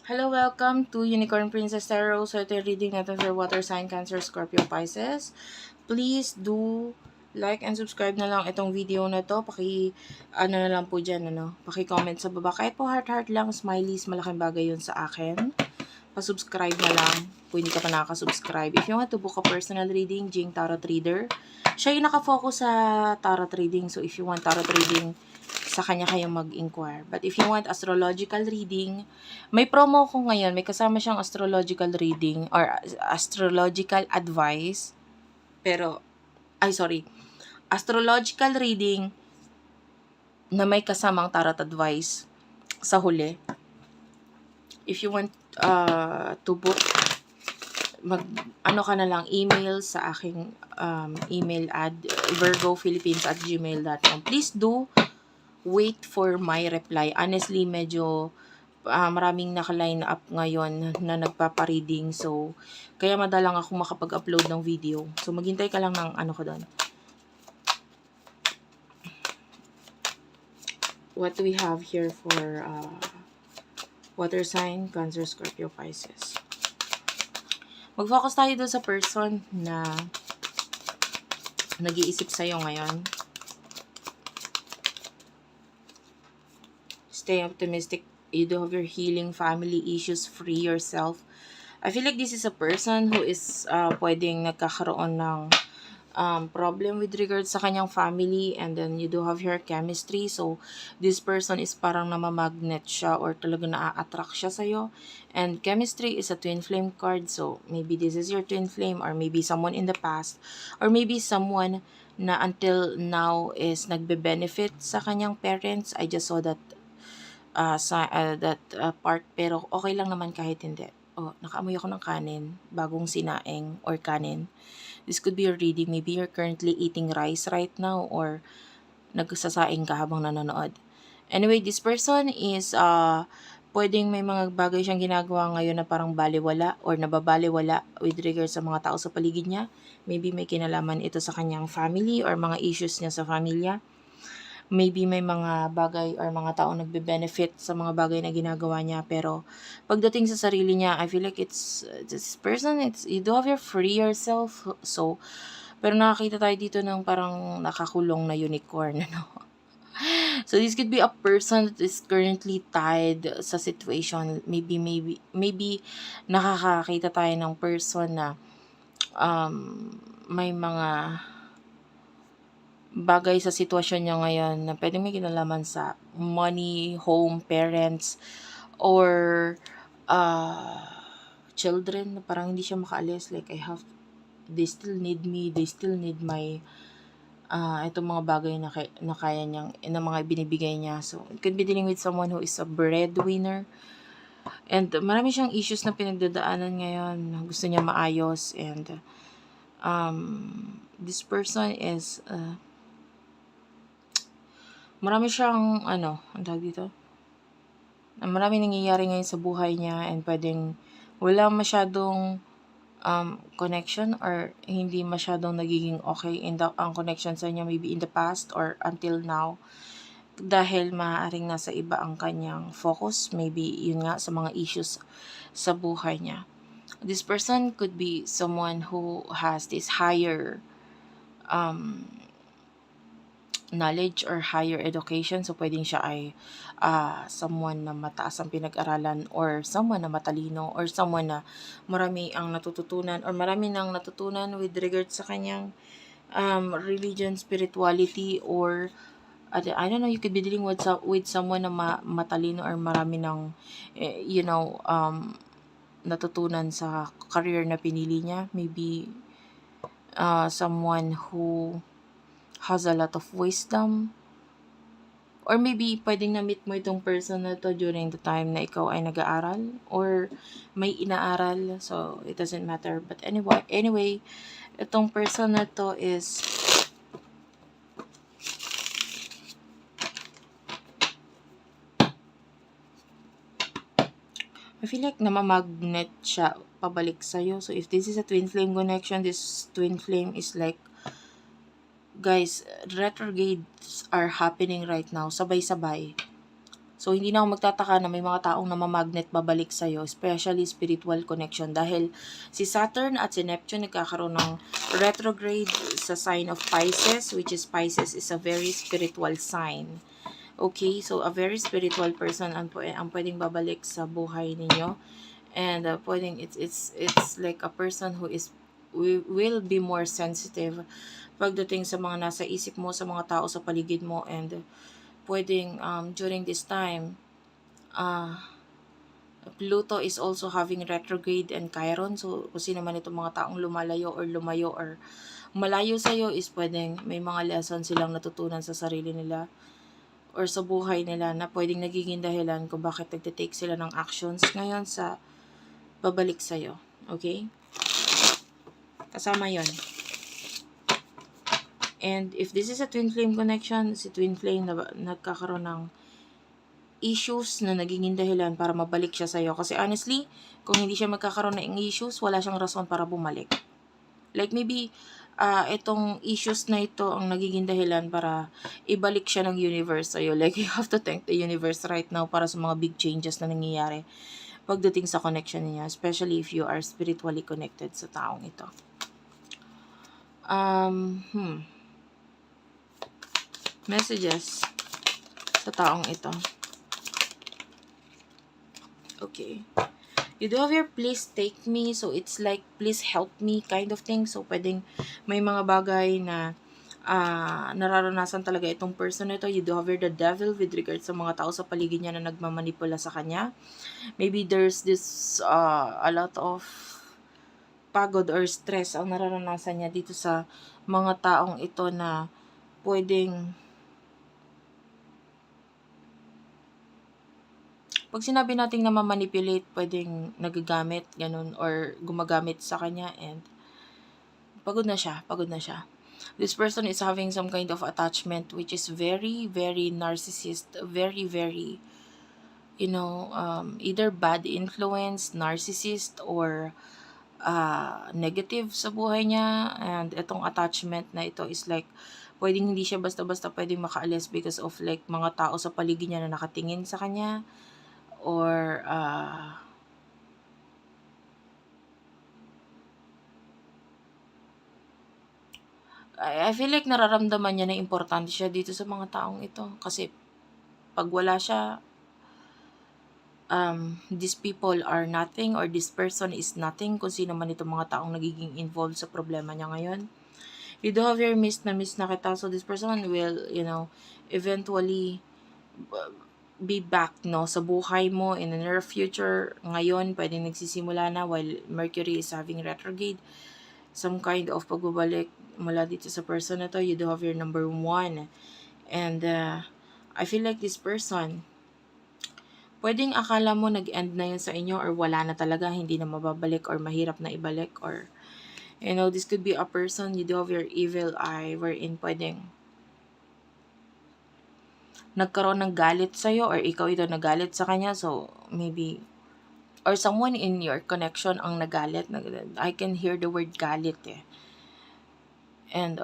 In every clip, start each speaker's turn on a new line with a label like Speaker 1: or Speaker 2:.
Speaker 1: Hello, welcome to Unicorn Princess Tarot. So, ito yung reading natin for Water Sign, Cancer, Scorpio, Pisces. Please do like and subscribe na lang itong video na to. Ano na lang po dyan, paki-comment sa baba. Kahit po heart-heart lang, smileys, malaking bagay yun sa akin. Pa-subscribe na lang kung hindi ka pa nakaka-subscribe. If you want to book a personal reading, Jing Tarot Reader. Siya yung nakafocus sa tarot reading. So, if you want tarot reading, sa kanya kayo mag-inquire. But if you want astrological reading, may promo ko ngayon. May kasama siyang astrological reading or astrological advice. Pero, astrological reading na may kasamang tarot advice sa huli. If you want to book, ano ka na lang, email sa aking email ad, virgophilippines@gmail.com. Please do wait for my reply. Honestly, medyo maraming naka-line up ngayon na nagpapa-reading. So, kaya madalang ako makapag-upload ng video. So, maghintay ka lang ng ano ko doon. What do we have here for water sign, Cancer, Scorpio, Pisces? Mag-focus tayo doon sa person na nag-iisip sa'yo ngayon. Stay optimistic. You do have your healing, family issues, free yourself. I feel like this is a person who is pwedeng nagkakaroon ng problem with regards sa kanyang family, and then you do have your chemistry. So, this person is parang namamagnet siya or talaga na-attract siya sa'yo. And chemistry is a twin flame card. So, maybe this is your twin flame, or maybe someone in the past, or maybe someone na until now is nagbe-benefit sa kanyang parents. I just saw that part, pero okay lang naman kahit hindi. Nakaamoy ako ng kanin, bagong sinaing or kanin. This could be your reading. Maybe you're currently eating rice right now or nagsasaing ka habang nanonood. Anyway, this person is pwedeng may mga bagay siyang ginagawa ngayon na parang baliwala or nababaliwala with regards sa mga tao sa paligid niya. Maybe may kinalaman ito sa kanyang family or mga issues niya sa pamilya. Maybe may mga bagay or mga tao nagbe-benefit sa mga bagay na ginagawa niya, pero pagdating sa sarili niya, I feel like this person, you do have your free yourself. So, pero nakakita tayo dito ng parang nakakulong na unicorn, So, this could be a person that is currently tied sa situation. Maybe nakakakita tayo ng person na may mga bagay sa sitwasyon niya ngayon na pwedeng may kinalaman sa money, home, parents, or children na parang hindi siya makaalis. Like, they still need me, they still need my itong mga bagay na kaya niyang, na mga binibigay niya. So, it could be dealing with someone who is a breadwinner. And marami siyang issues na pinagdadaanan ngayon na gusto niya maayos. And this person is marami siyang ang tawag dito, marami nangyayari ngayon sa buhay niya, and pwedeng wala masyadong connection or hindi masyadong nagiging okay ang connection sa niya, maybe in the past or until now, dahil maaaring nasa iba ang kanyang focus, maybe yun nga sa mga issues sa buhay niya. This person could be someone who has this higher knowledge or higher education. So, pwedeng siya ay someone na mataas ang pinag-aralan, or someone na matalino, or someone na marami ang natututunan, or marami nang natutunan with regard sa kanyang religion, spirituality, or I don't know, you could be dealing with someone na matalino or marami ng natutunan sa career na pinili niya. Maybe someone who has a lot of wisdom, or maybe pwedeng na-meet mo itong person na to during the time na ikaw ay nag-aaral or may inaaral. So, it doesn't matter. But anyway, itong person na to is I feel like namamagnet siya pabalik sa'yo. So, if this is a twin flame connection, this twin flame is like, guys, retrogrades are happening right now, sabay-sabay. So, hindi na ako magtataka na may mga taong namamagnet babalik sa'yo, especially spiritual connection. Dahil si Saturn at si Neptune nagkakaroon ng retrograde sa sign of Pisces, which is Pisces is a very spiritual sign. Okay, so a very spiritual person ang pwedeng babalik sa buhay ninyo. And pwedeng it's like a person who will be more sensitive pagdating sa mga nasa isip mo, sa mga tao sa paligid mo. And pwedeng during this time, Pluto is also having retrograde and Chiron. So, kung sino man itong mga taong lumayo or malayo sa'yo is pwedeng may mga lesson silang natutunan sa sarili nila or sa buhay nila na pwedeng nagiging dahilan kung bakit nagtitake sila ng actions ngayon sa babalik sa'yo. Okay? Kasama yon. And if this is a twin flame connection, si twin flame na nagkakaroon ng issues na nagiging dahilan para mabalik siya sa'yo. Kasi honestly, kung hindi siya magkakaroon ng issues, wala siyang rason para bumalik. Like maybe, itong issues na ito ang nagiging dahilan para ibalik siya ng universe sa'yo. Like you have to thank the universe right now para sa mga big changes na nangyayari pagdating sa connection niya, especially if you are spiritually connected sa taong ito. Messages sa taong ito. Okay. You do have your please take me. So, it's like please help me kind of thing. So, pwedeng may mga bagay na nararanasan talaga itong person na ito. You do have the devil with regards sa mga tao sa paligid niya na nagmamanipula sa kanya. Maybe there's this a lot of pagod or stress ang nararanasan niya dito sa mga taong ito na pwedeng pag sinabi nating na mamanipulate, pwedeng nagagamit, ganun, or gumagamit sa kanya, and pagod na siya. This person is having some kind of attachment which is very, very narcissist, very, very, either bad influence, narcissist, or negative sa buhay niya. And itong attachment na ito is like, pwedeng hindi siya basta-basta pwedeng makaalis because of like mga tao sa paligid niya na nakatingin sa kanya. Or I feel like nararamdaman niya na importante siya dito sa mga taong ito. Kasi pag wala siya, these people are nothing or this person is nothing kung sino man itong mga taong nagiging involved sa problema niya ngayon. You do have your miss na kita. So this person will, eventually be back sa buhay mo in the near future. Ngayon, pwedeng nagsisimula na while Mercury is having retrograde. Some kind of pagbabalik mula dito sa person na to. You do have your number 1. And I feel like this person, pwedeng akala mo nag-end na yun sa inyo or wala na talaga, hindi na mababalik or mahirap na ibalik. Or, this could be a person, you do have your evil eye wherein pwedeng nagkaroon ng galit sa'yo or ikaw ito nagalit sa kanya. So, maybe, or someone in your connection ang nagalit. I can hear the word galit eh. And,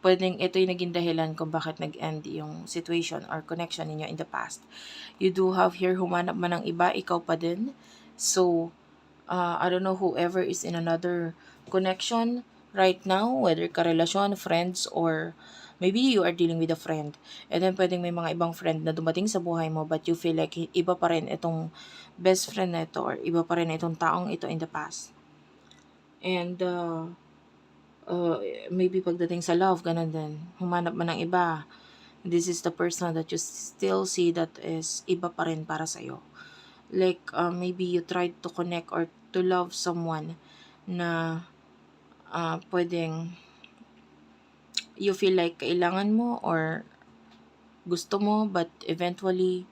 Speaker 1: pwedeng ito yung naging dahilan kung bakit nag-end yung situation or connection ninyo in the past. You do have here, humanap man ng iba, ikaw pa din. So, I don't know whoever is in another connection right now, whether karelasyon, friends, or maybe you are dealing with a friend. And then pwedeng may mga ibang friend na dumating sa buhay mo but you feel like iba pa rin itong best friend na ito or iba pa rin itong taong ito in the past. And maybe pagdating sa love, ganun din. Humanap man ng iba. This is the person that you still see that is iba pa rin para sa'yo. Like, maybe you tried to connect or to love someone na pwedeng you feel like kailangan mo or gusto mo, but eventually,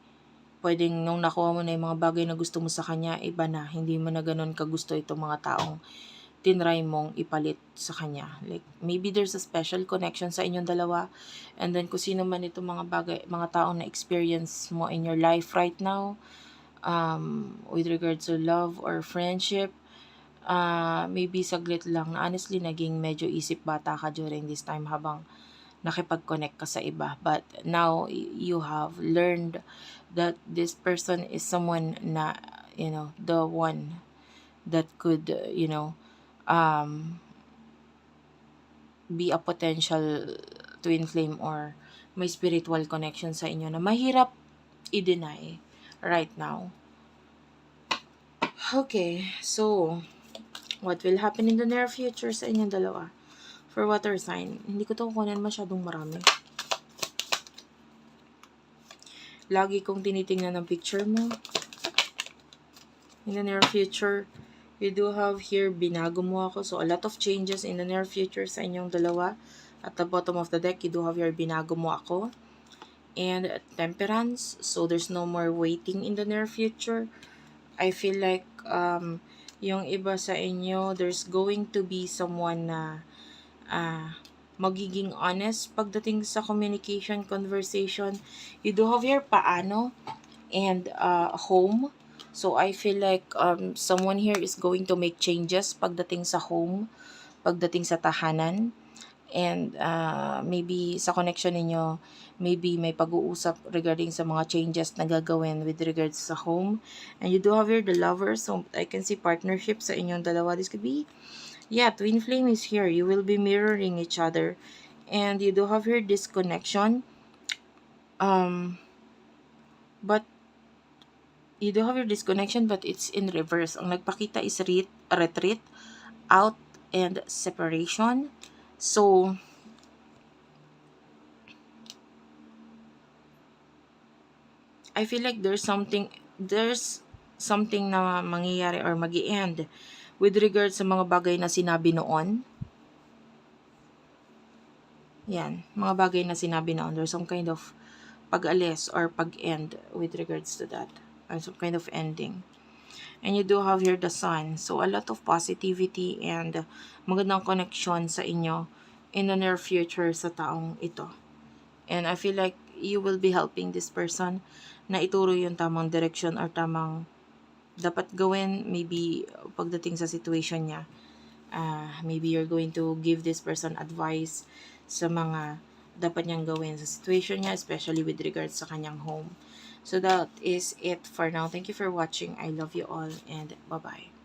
Speaker 1: pwedeng nung nakuha mo na yung mga bagay na gusto mo sa kanya, iba na. Hindi mo na ganun kagusto itong mga taong tinry mong ipalit sa kanya. Like, maybe there's a special connection sa inyong dalawa. And then, kung sino man itong mga bagay, mga taong na experience mo in your life right now, with regards to love or friendship, maybe saglit lang na honestly naging medyo isip bata ka during this time habang nakipag-connect ka sa iba. But now, you have learned that this person is someone na, the one that could, be a potential twin flame or may spiritual connection sa inyo na mahirap i-deny right now. Okay, so what will happen in the near future sa inyong dalawa? For water sign, hindi ko to kukunin masyadong marami. Lagi kong tinitingnan ang picture mo. In the near future, you do have here, binago mo ako. So, a lot of changes in the near future sa inyong dalawa. At the bottom of the deck, you do have here, binago mo ako. And temperance. So, there's no more waiting in the near future. I feel like, yung iba sa inyo, there's going to be someone na magiging honest pagdating sa communication, conversation. You do have your paano and home. So, I feel like someone here is going to make changes pagdating sa home, pagdating sa tahanan. And maybe sa connection ninyo, maybe may pag-uusap regarding sa mga changes na gagawin with regards sa home. And you do have here the lovers. So, I can see partnership sa inyong dalawa. This could be, twin flame is here. You will be mirroring each other. And you do have here this connection. But you do have your disconnection, but it's in reverse. Ang nagpakita is retreat, out, and separation. So, I feel like there's something na mangyayari or magi-end with regards sa mga bagay na sinabi noon. Yan, mga bagay na sinabi noon. There's some kind of pag-alis or pag-end with regards to that. Some kind of ending. And you do have here the sun. So, a lot of positivity and magandang connection sa inyo in the near future sa taong ito. And I feel like you will be helping this person na ituro yung tamang direction or tamang dapat gawin. Maybe pagdating sa situation niya, maybe you're going to give this person advice sa mga dapat niyang gawin sa situation niya, especially with regards sa kanyang home. So that is it for now. Thank you for watching. I love you all and bye-bye.